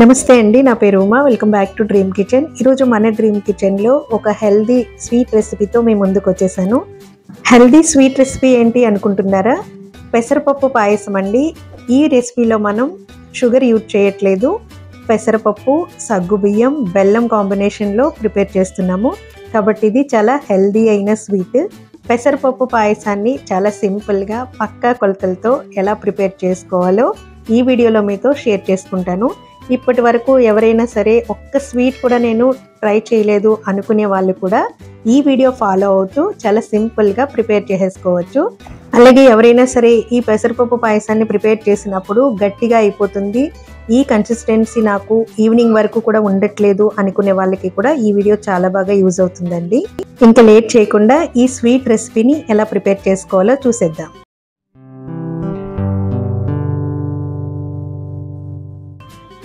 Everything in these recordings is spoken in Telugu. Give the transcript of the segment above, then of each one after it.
నమస్తే అండి, నా పేరు Uma. Welcome back to dream kitchen. ఈరోజు మన డ్రీమ్ కిచెన్లో ఒక హెల్దీ స్వీట్ రెసిపీతో మేము ముందుకు వచ్చేసాను. హెల్దీ స్వీట్ రెసిపీ ఏంటి అనుకుంటున్నారా? పెసరపప్పు పాయసం అండి. ఈ రెసిపీలో మనం షుగర్ యూజ్ చేయట్లేదు. పెసరపప్పు, సగ్గుబియ్యం, బెల్లం కాంబినేషన్లో ప్రిపేర్ చేస్తున్నాము. కాబట్టి ఇది చాలా హెల్దీ అయిన స్వీట్. పెసరపప్పు పాయసాన్ని చాలా సింపుల్గా పక్కా కొలతలతో ఎలా ప్రిపేర్ చేసుకోవాలో ఈ వీడియోలో మీతో షేర్ చేసుకుంటాను. ఇప్పటి వరకు ఎవరైనా సరే ఒక్క స్వీట్ కూడా నేను ట్రై చేయలేదు అనుకునే వాళ్ళు కూడా ఈ వీడియో ఫాలో అవుతూ చాలా సింపుల్గా ప్రిపేర్ చేసేసుకోవచ్చు. అలాగే ఎవరైనా సరే ఈ పెసరపప్పు పాయసాన్ని ప్రిపేర్ చేసినప్పుడు గట్టిగా అయిపోతుంది, ఈ కన్సిస్టెన్సీ నాకు ఈవినింగ్ వరకు కూడా ఉండట్లేదు అనుకునే వాళ్ళకి కూడా ఈ వీడియో చాలా బాగా యూజ్ అవుతుందండి. ఇంకా లేట్ చేయకుండా ఈ స్వీట్ రెసిపీని ఎలా ప్రిపేర్ చేసుకోవాలో చూసేద్దాం.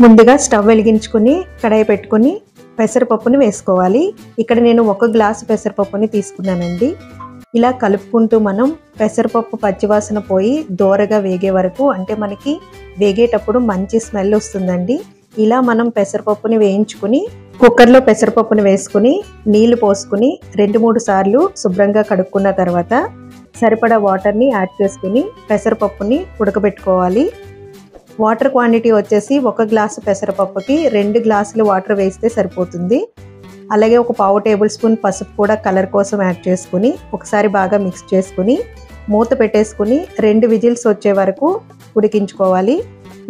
ముందుగా స్టవ్ వెలిగించుకుని కడాయి పెట్టుకుని పెసరపప్పుని వేసుకోవాలి. ఇక్కడ నేను 1 గ్లాసు పెసరపప్పుని తీసుకున్నానండి. ఇలా కలుపుకుంటూ మనం పెసరపప్పు పచ్చివాసన పోయి దోరగా వేగే వరకు, అంటే మనకి వేగేటప్పుడు మంచి స్మెల్ వస్తుందండి. ఇలా మనం పెసరపప్పుని వేయించుకుని కుక్కర్లో పెసరపప్పుని వేసుకుని నీళ్లు పోసుకుని 2-3 సార్లు శుభ్రంగా కడుక్కున్న తర్వాత సరిపడా వాటర్ని యాడ్ చేసుకుని పెసరపప్పుని ఉడకబెట్టుకోవాలి. వాటర్ క్వాంటిటీ వచ్చేసి 1 గ్లాసు పెసరపప్పుకి 2 గ్లాసులు వాటర్ వేస్తే సరిపోతుంది. అలాగే ఒక 1/2 టేబుల్ స్పూన్ పసుపు కూడా కలర్ కోసం యాడ్ చేసుకుని ఒకసారి బాగా మిక్స్ చేసుకుని మూత పెట్టేసుకుని 2 విజిల్స్ వచ్చే వరకు ఉడికించుకోవాలి.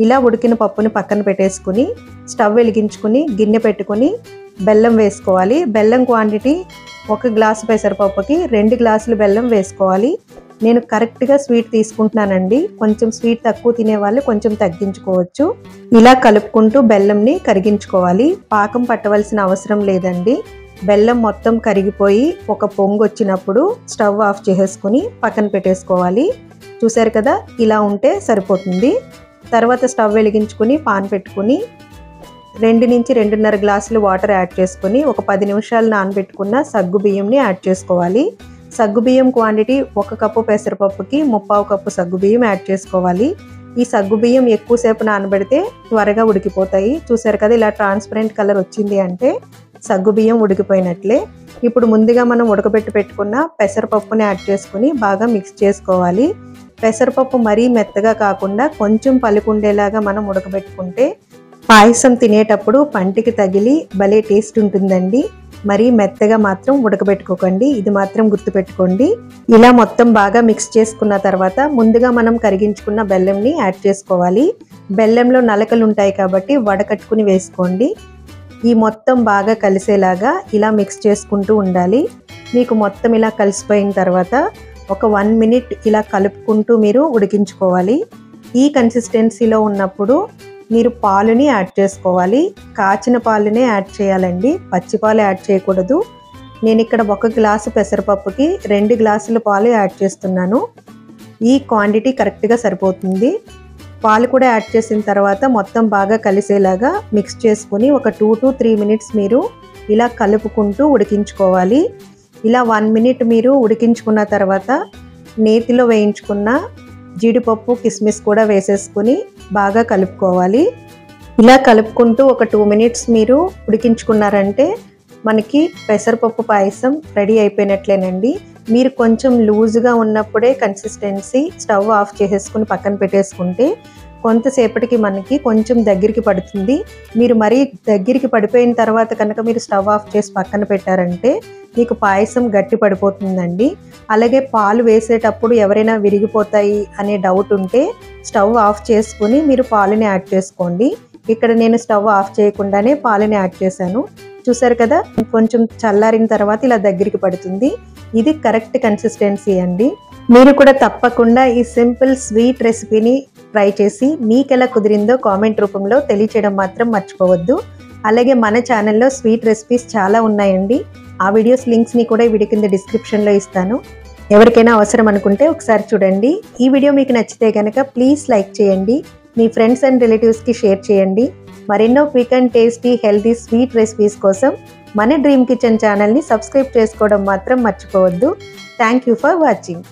ఇలా ఉడికిన పప్పుని పక్కన పెట్టేసుకుని స్టవ్ వెలిగించుకుని గిన్నె పెట్టుకుని బెల్లం వేసుకోవాలి. బెల్లం క్వాంటిటీ 1 గ్లాసు పెసరపప్పుకి 2 గ్లాసులు బెల్లం వేసుకోవాలి. నేను కరెక్ట్గా స్వీట్ తీసుకుంటున్నానండి. కొంచెం స్వీట్ తక్కువ తినే వాళ్ళు కొంచెం తగ్గించుకోవచ్చు. ఇలా కలుపుకుంటూ బెల్లంని కరిగించుకోవాలి. పాకం పట్టవలసిన అవసరం లేదండి. బెల్లం మొత్తం కరిగిపోయి ఒక పొంగు వచ్చినప్పుడు స్టవ్ ఆఫ్ చేసేసుకుని పక్కన పెట్టేసుకోవాలి. చూసారు కదా, ఇలా ఉంటే సరిపోతుంది. తర్వాత స్టవ్ వెలిగించుకుని పాన్ పెట్టుకుని 2 నుంచి 2.5 గ్లాసులు వాటర్ యాడ్ చేసుకుని ఒక 10 నిమిషాలు నానబెట్టుకున్న సగ్గు బియ్యంని యాడ్ చేసుకోవాలి. సగ్గుబియ్యం క్వాంటిటీ 1 కప్పు పెసరపప్పుకి 3/4 కప్పు సగ్గుబియ్యం యాడ్ చేసుకోవాలి. ఈ సగ్గుబియ్యం ఎక్కువసేపు నానబెడితే త్వరగా ఉడికిపోతాయి. చూసారు కదా, ఇలా ట్రాన్స్పరెంట్ కలర్ వచ్చింది అంటే సగ్గుబియ్యం ఉడికిపోయినట్లే. ఇప్పుడు ముందుగా మనం ఉడకబెట్టి పెట్టుకున్న పెసరపప్పుని యాడ్ చేసుకుని బాగా మిక్స్ చేసుకోవాలి. పెసరపప్పు మరీ మెత్తగా కాకుండా కొంచెం పలుకుండేలాగా మనం ఉడకబెట్టుకుంటే పాయసం తినేటప్పుడు పంటికి తగిలి భలే టేస్ట్ ఉంటుందండి. మరీ మెత్తగా మాత్రం ఉడకబెట్టుకోకండి, ఇది మాత్రం గుర్తుపెట్టుకోండి. ఇలా మొత్తం బాగా మిక్స్ చేసుకున్న తర్వాత ముందుగా మనం కరిగించుకున్న బెల్లంని యాడ్ చేసుకోవాలి. బెల్లంలో నలకలు ఉంటాయి కాబట్టి వడకట్టుకుని వేసుకోండి. ఈ మొత్తం బాగా కలిసేలాగా ఇలా మిక్స్ చేసుకుంటూ ఉండాలి. మీకు మొత్తం ఇలా కలిసిపోయిన తర్వాత ఒక 1 మినిట్ ఇలా కలుపుకుంటూ మీరు ఉడికించుకోవాలి. ఈ కన్సిస్టెన్సీలో ఉన్నప్పుడు మీరు పాలుని యాడ్ చేసుకోవాలి. కాచిన పాలునే యాడ్ చేయాలండి, పచ్చి పాలు యాడ్ చేయకూడదు. నేను ఇక్కడ 1 గ్లాసు పెసరపప్పుకి 2 గ్లాసుల పాలు యాడ్ చేస్తున్నాను. ఈ క్వాంటిటీ కరెక్ట్గా సరిపోతుంది. పాలు కూడా యాడ్ చేసిన తర్వాత మొత్తం బాగా కలిసేలాగా మిక్స్ చేసుకుని ఒక 2 to 3 మినిట్స్ మీరు ఇలా కలుపుకుంటూ ఉడికించుకోవాలి. ఇలా 1 మినిట్ మీరు ఉడికించుకున్న తర్వాత నేతిలో వేయించుకున్న జీడిపప్పు, కిస్మిస్ కూడా వేసేసుకుని బాగా కలుపుకోవాలి. ఇలా కలుపుకుంటూ ఒక 2 మినిట్స్ మీరు ఉడికించుకున్నారంటే మనకి పెసరపప్పు పాయసం రెడీ అయిపోయినట్లేనండి. మీరు కొంచెం లూజ్గా ఉన్నప్పుడే కన్సిస్టెన్సీ స్టవ్ ఆఫ్ చేసేసుకుని పక్కన పెట్టేసుకుంటే కొంతసేపటికి మనకి కొంచెం దగ్గరికి పడుతుంది. మీరు మరీ దగ్గరికి పడిపోయిన తర్వాత కనుక మీరు స్టవ్ ఆఫ్ చేసి పక్కన పెట్టారంటే మీకు పాయసం గట్టి పడిపోతుందండి. అలాగే పాలు వేసేటప్పుడు ఎవరైనా విరిగిపోతాయి అనే డౌట్ ఉంటే స్టవ్ ఆఫ్ చేసుకుని మీరు పాలని యాడ్ చేసుకోండి. ఇక్కడ నేను స్టవ్ ఆఫ్ చేయకుండానే పాలని యాడ్ చేశాను. చూసారు కదా, కొంచెం చల్లారిన తర్వాత ఇలా దగ్గరికి పడుతుంది. ఇది కరెక్ట్ కన్సిస్టెన్సీ అండి. మీరు కూడా తప్పకుండా ఈ సింపుల్ స్వీట్ రెసిపీని ట్రై చేసి మీకు ఎలా కుదిరిందో కామెంట్ రూపంలో తెలియచేయడం మాత్రం మర్చిపోవద్దు. అలాగే మన ఛానల్లో స్వీట్ రెసిపీస్ చాలా ఉన్నాయండి. ఆ వీడియోస్ లింక్స్ని కూడా ఈ వీడియో కింద డిస్క్రిప్షన్లో ఇస్తాను. ఎవరికైనా అవసరం అనుకుంటే ఒకసారి చూడండి. ఈ వీడియో మీకు నచ్చితే కనుక ప్లీజ్ లైక్ చేయండి, మీ ఫ్రెండ్స్ అండ్ రిలేటివ్స్కి షేర్ చేయండి. మరెన్నో quick and tasty healthy sweet recipes కోసం మన డ్రీమ్ కిచెన్ ఛానల్ని సబ్స్క్రైబ్ చేసుకోవడం మాత్రం మర్చిపోవద్దు. Thank you for watching.